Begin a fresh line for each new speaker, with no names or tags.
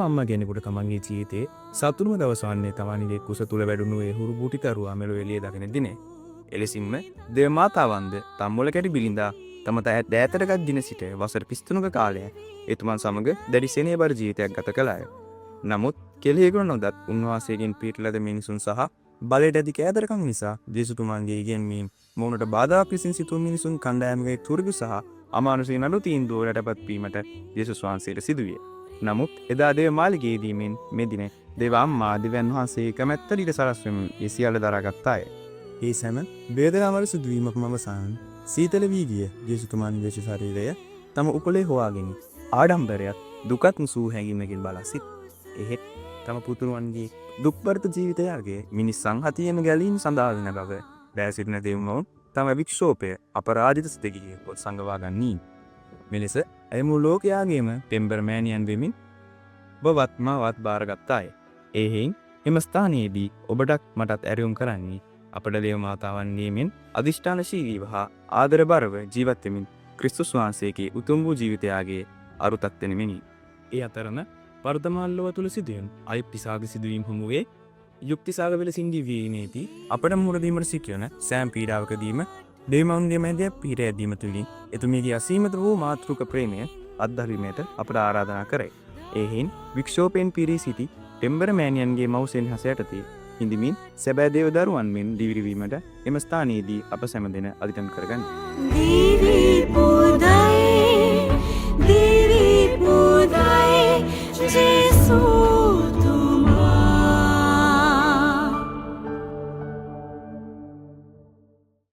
අම්මා කෙනෙකුට තමන්ගේ ජීවිතේ සතුටුම දවස වන්නේ තමන්ගේ කුස තුල වැඩුණු ඒ හුරු බුටිකරුවා මෙලොව එළිය දකින දිනේ. එලෙසින්ම දේවමාතාවන්ද තම්මුල කැටි බිලින්දා තම දෑතටගත් දින සිට වසර 33ක කාලය එතුමන් සමග දැඩි සෙනෙහබර ජීවිතයක් ගත කළාය. නමුත් කෙලෙහිගුණ නොදත් උන්වහන්සේගෙන් පිටලද මිනිසුන් සහ බලයට ඇති කෑදරකම් නිසා ජේසුතුමන්ගේ ඉගැන්වීම් මොවුනට බාධාක් ලෙසින් සිතූ මිනිසුන් කණ්ඩායමගේ තුරුදු සහ අමානුෂික නඩු තීන්දුව යටපත් වීමට යේසුස් වහන්සේට සිදුවිය. නමුත් එදා දේව මාලිගයේදී මේ දින දේව අම්මා දෙවියන් වහන්සේ කැමැත්ත ඊට සලස්වමින් ඒ සියල්ල දරාගත්තාය. ඒ සෑම වේදනාවල සිදුවීමක්ම අවසන් සීතල වී ගිය ජේසුතුමන්ගේ ශරීරය තම උපලේ හොවාගෙන ආඩම්බරයක් දුකත් මුසූ හැඟීමකින් බලා සිට එහෙත් තම පුතුරුවන්ගේ දුක්බරත ජීවිතයගේ මිනිස් සංහතියම ගැලීම් සඳහා වෙන බව දැසිටින දෙවිවරුන් තම වික්ෂෝපය අපරාධිත සිතකින් පොත් සංගවා ගන්නී. මෙලෙස ඇය මුළු ලෝකයාගේම පෙම්බරමෑණියන් වෙමින් ඔබවත්මවත් බාරගත්තාය. එහෙයින් එම ස්ථානයේදී ඔබටත් මටත් ඇරයුම් කරන්නේ අපට දේව මාතාවන්ගේ මෙන් අධිෂ්ඨානශීලීව හා ආදරබරව ජීවත් වෙමින් ක්‍රිස්තුස් වහන්සේගේ උතුම් වූ ජීවිතයගේ අරුතත් වෙනමිනි. ඒ අතරම වර්තමාන ලෝක තුල සිදුවන අයුක්තිසාග සිදුවීම් හමුවේ යුක්තිසාග වල සිංගිවීමේදී අපට මුහුණ දීමට සිටින සෑම පීඩාවකදීම දෙවියන්ගේ මැදිය පිහිට ඇදීම තුළින් එතුමියගේ අසීමිත වූ මාතෘක ප්‍රේමය අත්දැකීමට අපට ආරාධනා කරයි. එහෙන් වික්ෂෝපෙන් පිරී සිටි පෙම්බර මෑණියන්ගේ මව්සෙන් හසයටදී හිඳමින් සැබෑ දේව දරුවන් මෙන් දිවිවීමට එම ස්ථානයේදී අප සැම දෙන අධිතන් කරගන්න.